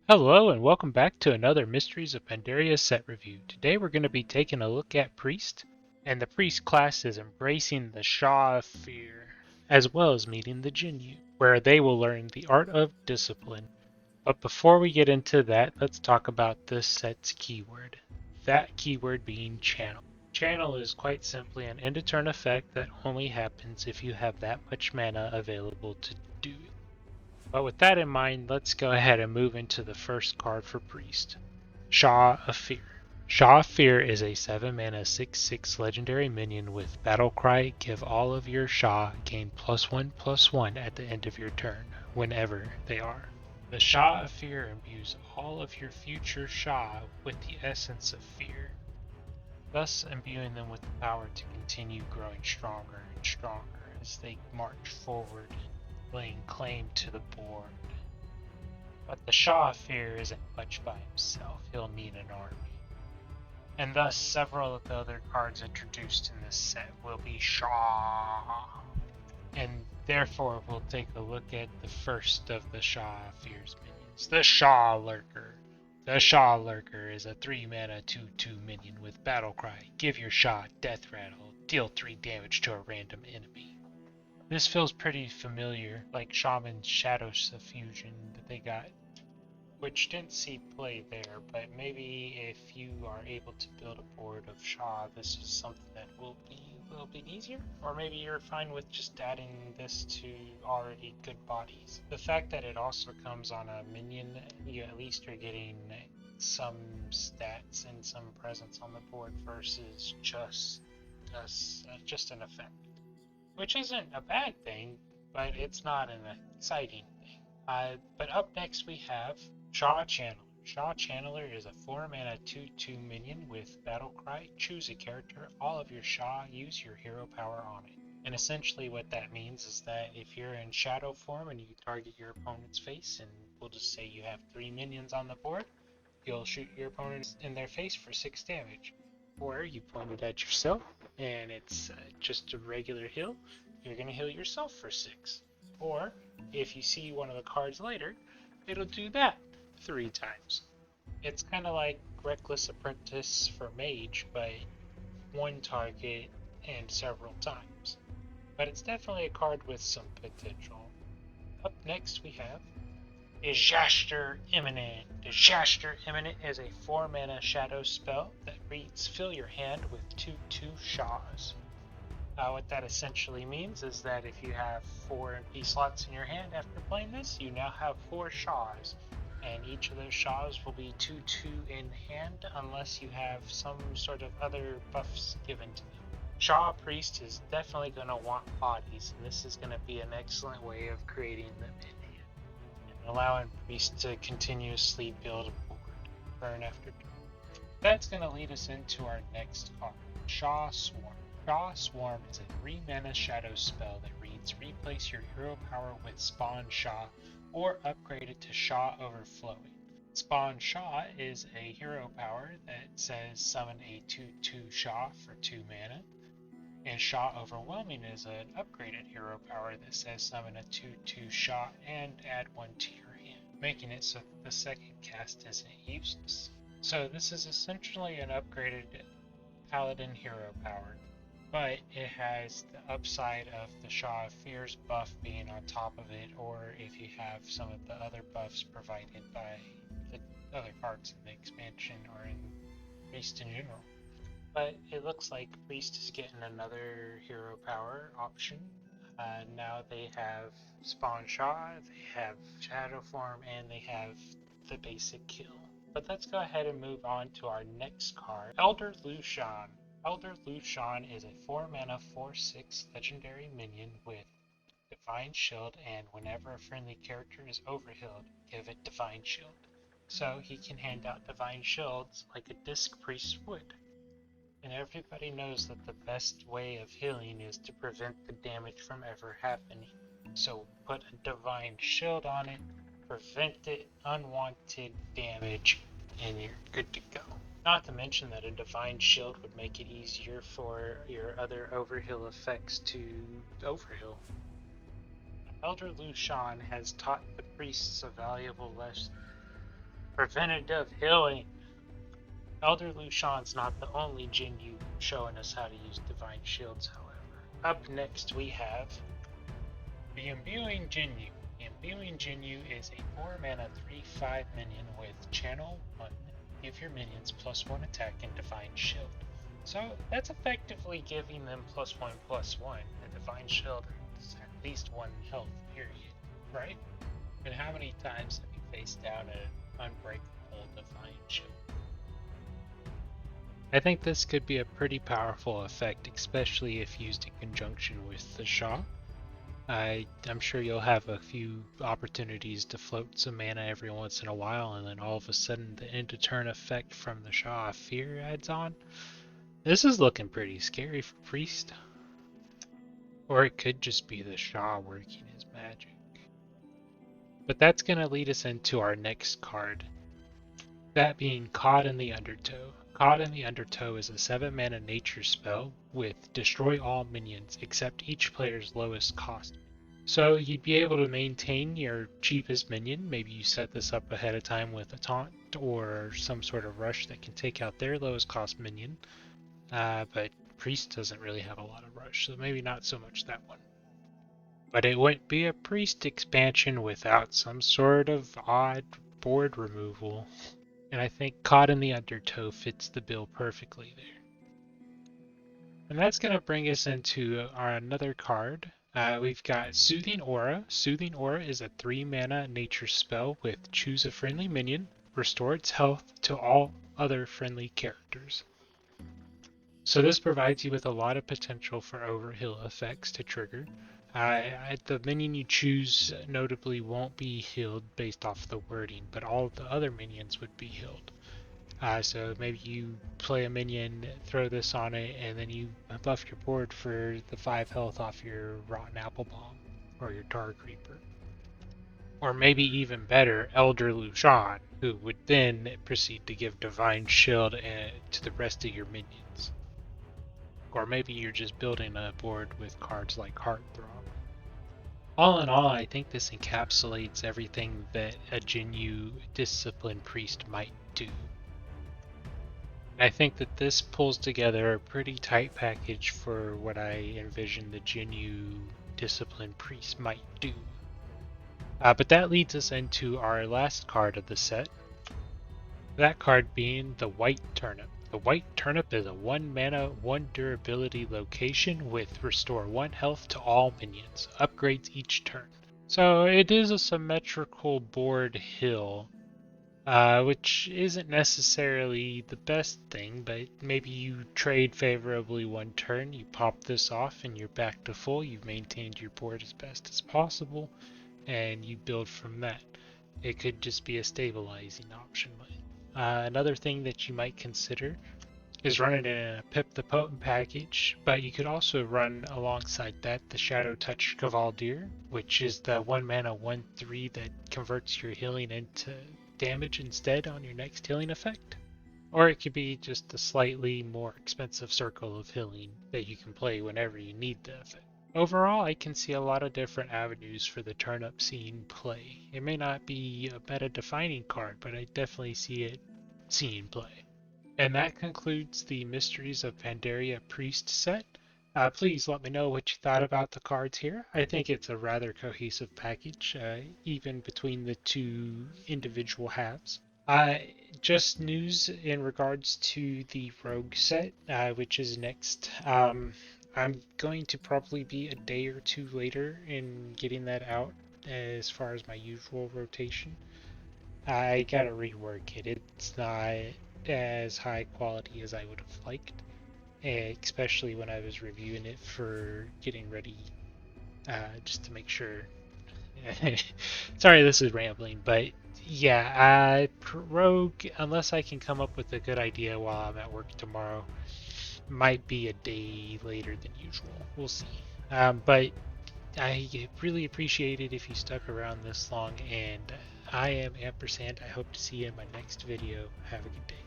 Hello and welcome back to another Mysteries of Pandaria set review. Today we're going to be taking a look at Priest, and the Priest class is embracing the Sha of Fear, as well as meeting the Jinyu, where they will learn the art of discipline. But before we get into that, let's talk about this set's keyword. That keyword being channel. Channel is quite simply an end of turn effect that only happens if you have that much mana available to do it. But with that in mind, let's go ahead and move into the first card for Priest, Sha of Fear. Sha of Fear is a 7 mana 6/6 legendary minion with Battle Cry. Give all of your Sha gain +1/+1 at the end of your turn, whenever they are. The Sha of Fear imbues all of your future Sha with the essence of fear, thus imbuing them with the power to continue growing stronger and stronger as they march forward, laying claim to the board. But the Sha of Fear isn't much by himself, he'll need an army. And thus, several of the other cards introduced in this set will be Sha. And therefore, we'll take a look at the first of the Sha of Fear's minions, the Sha Lurker. The Sha Lurker is a 3 mana 2/2 minion with Battle Cry. Give your Sha Death Rattle, deal 3 damage to a random enemy. This feels pretty familiar, like Shaman's Shadow Suffusion that they got, which didn't see play there, but maybe if you are able to build a board of Sha, this is something that will be a little bit easier, or maybe you're fine with just adding this to already good bodies. The fact that it also comes on a minion, you at least are getting some stats and some presence on the board versus just an effect, which isn't a bad thing, but it's not an exciting thing. But up next we have Sha Channeler. Sha Channeler is a 4 mana 2/2 minion with Battle Cry. Choose a character, all of your Sha, use your hero power on it. And essentially what that means is that if you're in shadow form and you target your opponent's face, and we'll just say you have 3 minions on the board, you'll shoot your opponent in their face for 6 damage. Or you point it at yourself and it's just a regular heal, you're going to heal yourself for 6. Or if you see one of the cards later, it'll do that 3 times. It's kind of like Reckless Apprentice for Mage, but one target and several times. But it's definitely a card with some potential. Up next we have Disaster Imminent. Disaster Imminent is a 4 mana shadow spell that reads fill your hand with 2/2 Shas. What that essentially means is that if you have 4 MP slots in your hand after playing this, you now have 4 Shas, and each of those Shas will be 2/2 in hand unless you have some sort of other buffs given to them. Sha Priest is definitely going to want bodies, and this is going to be an excellent way of creating them in hand and allowing Priest to continuously build a board, turn after turn. That's going to lead us into our next card, Sha Swarm. Sha Swarm is a 3 mana shadow spell that reads replace your hero power with Spawn Sha or upgrade it to Sha Overflowing. Spawn Sha is a hero power that says summon a 2/2 Sha for 2 mana, and Sha Overwhelming is an upgraded hero power that says summon a 2/2 Sha and add 1 to your hand, making it so that the second cast isn't useless. So this is essentially an upgraded Paladin hero power, but it has the upside of the Sha of Fear's buff being on top of it, or if you have some of the other buffs provided by the other cards in the expansion or in Priest in general. But it looks like Priest is getting another hero power option. Now they have Spawn Sha, they have Shadow Form, and they have the basic kill. But let's go ahead and move on to our next card, Elder Lushan. Elder Lushan is a 4 mana 4/6 legendary minion with Divine Shield, and whenever a friendly character is overhealed, give it Divine Shield. So he can hand out Divine Shields like a Disc Priest would. And everybody knows that the best way of healing is to prevent the damage from ever happening. So put a Divine Shield on it, prevent it unwanted damage, and you're good to go. Not to mention that a Divine Shield would make it easier for your other overheal effects to overheal. Elder Lushan has taught the priests a valuable lesson. Preventative healing. Elder Lucian's not the only Jinyu showing us how to use Divine Shields, however. Up next we have the Imbuing Jinyu. The Imbuing Jinyu is a 4 mana 3/5 minion with Channel 1. Give your minions +1 attack and Divine Shield. So that's effectively giving them +1/+1. A Divine Shield is at least 1 health, period. Right? And how many times have you faced down an unbreakable Divine Shield? I think this could be a pretty powerful effect, especially if used in conjunction with the Shah. I'm sure you'll have a few opportunities to float some mana every once in a while, and then all of a sudden the end of turn effect from the Shah of Fear adds on. This is looking pretty scary for Priest. Or it could just be the Shah working his magic. But that's going to lead us into our next card. That being Caught in the Undertow. Caught in the Undertow is a 7 mana nature spell with destroy all minions except each player's lowest cost. So you'd be able to maintain your cheapest minion. Maybe you set this up ahead of time with a taunt or some sort of rush that can take out their lowest cost minion. But Priest doesn't really have a lot of rush, so maybe not so much that one. But it wouldn't be a Priest expansion without some sort of odd board removal. And I think Caught in the Undertow fits the bill perfectly there. And that's going to bring us into our another card. We've got Soothing Aura. Soothing Aura is a 3 mana nature spell with choose a friendly minion, restore its health to all other friendly characters. So this provides you with a lot of potential for overheal effects to trigger. The minion you choose notably won't be healed based off the wording, but all of the other minions would be healed. So maybe you play a minion, throw this on it, and then you buff your board for the 5 health off your Rotten Apple Bomb or your Tar Creeper. Or maybe even better, Elder Lucian, who would then proceed to give Divine Shield to the rest of your minions. Or maybe you're just building a board with cards like Heartthrob. All in all, I think this encapsulates everything that a Jinyu Disciplined Priest might do. I think that this pulls together a pretty tight package for what I envision the Jinyu Disciplined Priest might do. But that leads us into our last card of the set. That card being the White Turnip. The White Turnip is a 1 mana, 1 durability location with restore 1 health to all minions. Upgrades each turn. So it is a symmetrical board hill, which isn't necessarily the best thing, but maybe you trade favorably one turn, you pop this off and you're back to full, you've maintained your board as best as possible, and you build from that. It could just be a stabilizing option. Another thing that you might consider is running in a Pip the Potent package, but you could also run alongside that the Shadow Touch Cavalier, which is the 1 mana 1/3 that converts your healing into damage instead on your next healing effect. Or it could be just a slightly more expensive Circle of Healing that you can play whenever you need the effect. Overall, I can see a lot of different avenues for the turnip seeing play. It may not be a meta-defining card, but I definitely see it seeing play. And that concludes the Mysteries of Pandaria Priest set. Please let me know what you thought about the cards here. I think it's a rather cohesive package, even between the two individual halves. Just news in regards to the Rogue set, which is next. I'm going to probably be a day or two later in getting that out as far as my usual rotation. I gotta rework it. It's not as high quality as I would have liked, especially when I was reviewing it for getting ready, just to make sure. Sorry, this is rambling, but yeah, Rogue, unless I can come up with a good idea while I'm at work tomorrow, might be a day later than usual. We'll see. But I really appreciate it if you stuck around this long, and I am Ampersand. I hope to see you in my next video. Have a good day.